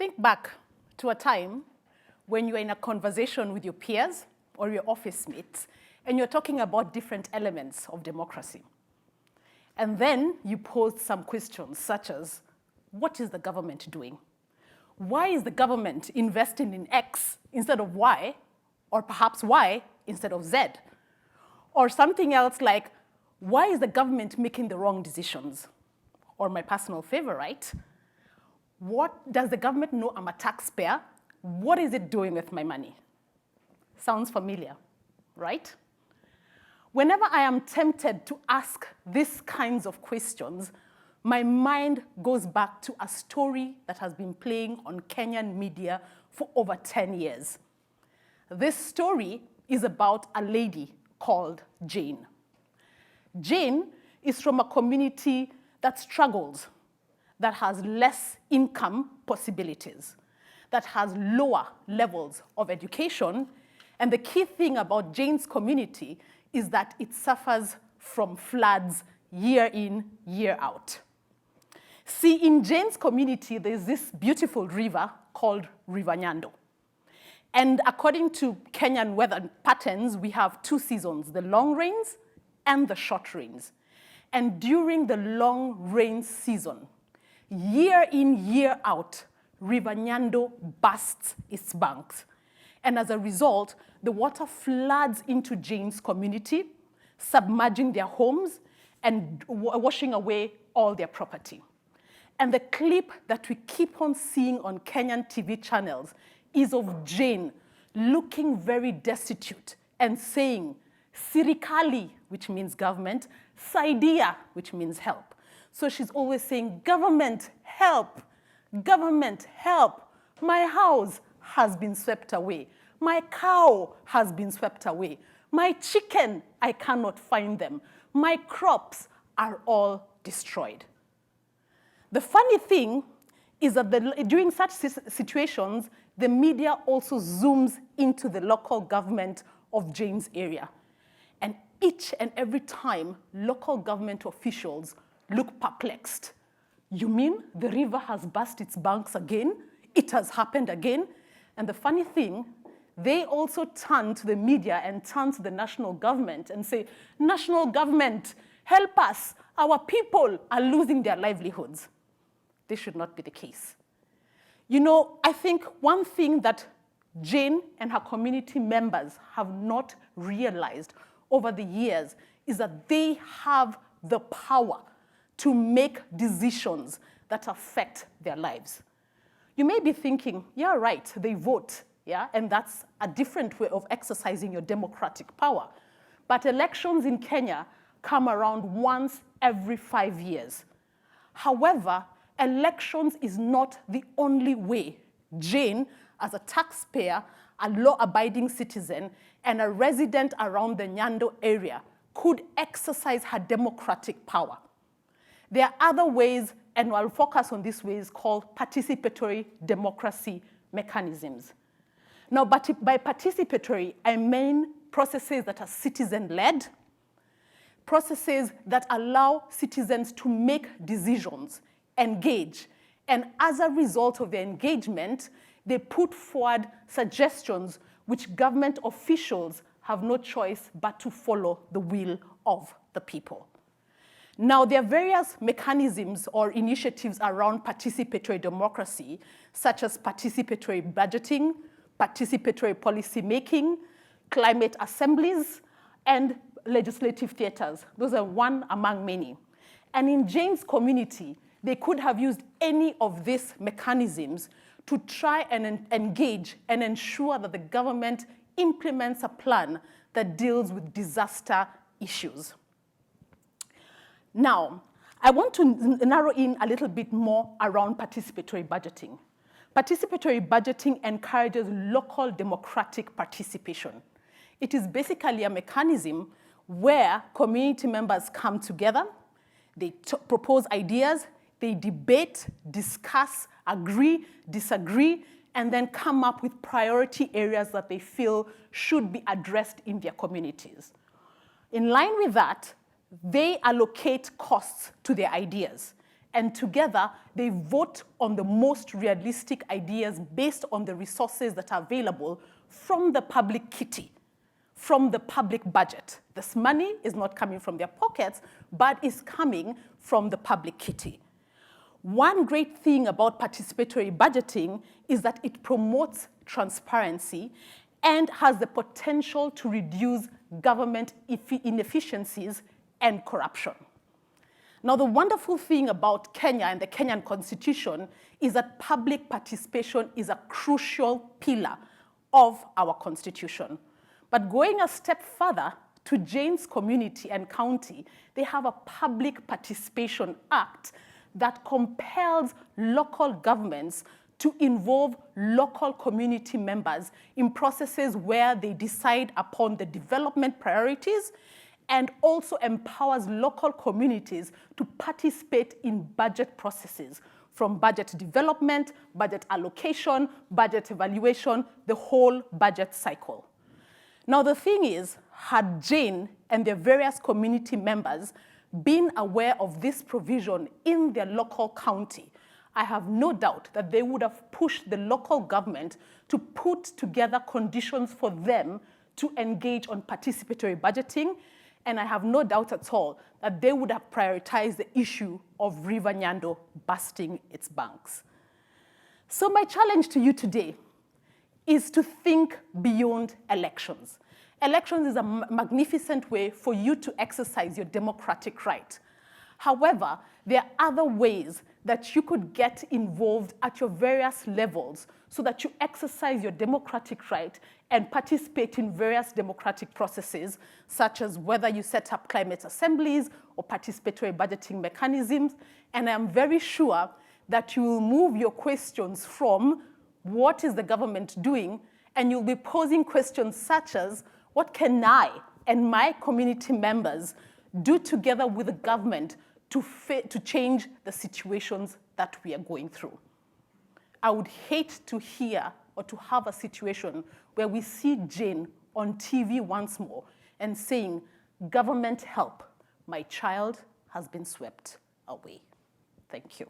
Think back to a time when you're in a conversation with your peers or your office mates, and you're talking about different elements of democracy. And then you pose some questions such as, what is the government doing? Why is the government investing in X instead of Y, or perhaps Y instead of Z? Or something else like, why is the government making the wrong decisions? Or my personal favorite, what does the government know I'm a taxpayer? What is it doing with my money? Sounds familiar, right? Whenever I am tempted to ask these kinds of questions, my mind goes back to a story that has been playing on Kenyan media for over 10 years. This story is about a lady called Jane. Jane is from a community that struggles, that has less income possibilities, that has lower levels of education. And the key thing about Jane's community is that it suffers from floods year in, year out. See, in Jane's community, there's this beautiful river called River Nyando. And according to Kenyan weather patterns, we have two seasons, the long rains and the short rains. And during the long rain season, year in, year out, River Nyando bursts its banks. And as a result, the water floods into Jane's community, submerging their homes and washing away all their property. And the clip that we keep on seeing on Kenyan TV channels is of Jane looking very destitute and saying, "Sirikali," which means government, "Saidia," which means help. So she's always saying, "Government, help. Government, help. My house has been swept away. My cow has been swept away. My chicken, I cannot find them. My crops are all destroyed." The funny thing is that during such situations, the media also zooms into the local government of Jane's area. And each and every time, local government officials look perplexed. You mean the river has burst its banks again? It has happened again? And the funny thing, they also turn to the media and turn to the national government and say, "National government, help us. Our people are losing their livelihoods." This should not be the case. You know, I think one thing that Jane and her community members have not realized over the years is that they have the power to make decisions that affect their lives. You may be thinking, yeah, right, they vote, yeah, and that's a different way of exercising your democratic power. But elections in Kenya come around once every 5 years. However, elections is not the only way Jane, as a taxpayer, a law-abiding citizen, and a resident around the Nyando area, could exercise her democratic power. There are other ways, and I'll focus on these ways, called participatory democracy mechanisms. Now, by participatory, I mean processes that are citizen-led, processes that allow citizens to make decisions, engage, and as a result of their engagement, they put forward suggestions which government officials have no choice but to follow the will of the people. Now, there are various mechanisms or initiatives around participatory democracy, such as participatory budgeting, participatory policy making, climate assemblies, and legislative theaters. Those are one among many. And in Jane's community, they could have used any of these mechanisms to try and engage and ensure that the government implements a plan that deals with disaster issues. Now, I want to narrow in a little bit more around participatory budgeting. Participatory budgeting encourages local democratic participation. It is basically a mechanism where community members come together, they propose ideas, they debate, discuss, agree, disagree, and then come up with priority areas that they feel should be addressed in their communities. In line with that, they allocate costs to their ideas. And together, they vote on the most realistic ideas based on the resources that are available from the public kitty, from the public budget. This money is not coming from their pockets, but is coming from the public kitty. One great thing about participatory budgeting is that it promotes transparency and has the potential to reduce government inefficiencies and corruption. Now, the wonderful thing about Kenya and the Kenyan Constitution is that public participation is a crucial pillar of our Constitution. But going a step further, to Jane's community and county, they have a Public Participation Act that compels local governments to involve local community members in processes where they decide upon the development priorities, and also empowers local communities to participate in budget processes, from budget development, budget allocation, budget evaluation, the whole budget cycle. Now, the thing is, had Jane and their various community members been aware of this provision in their local county, I have no doubt that they would have pushed the local government to put together conditions for them to engage on participatory budgeting, and I have no doubt at all that they would have prioritized the issue of River Nyando busting its banks. So my challenge to you today is to think beyond elections. Elections is a magnificent way for you to exercise your democratic right. However, there are other ways that you could get involved at your various levels so that you exercise your democratic right and participate in various democratic processes, such as whether you set up climate assemblies or participatory budgeting mechanisms. And I'm very sure that you will move your questions from what is the government doing, and you'll be posing questions such as, what can I and my community members do together with the government to change the situations that we are going through? I would hate to hear or to have a situation where we see Jane on TV once more and saying, government help, my child has been swept away. Thank you.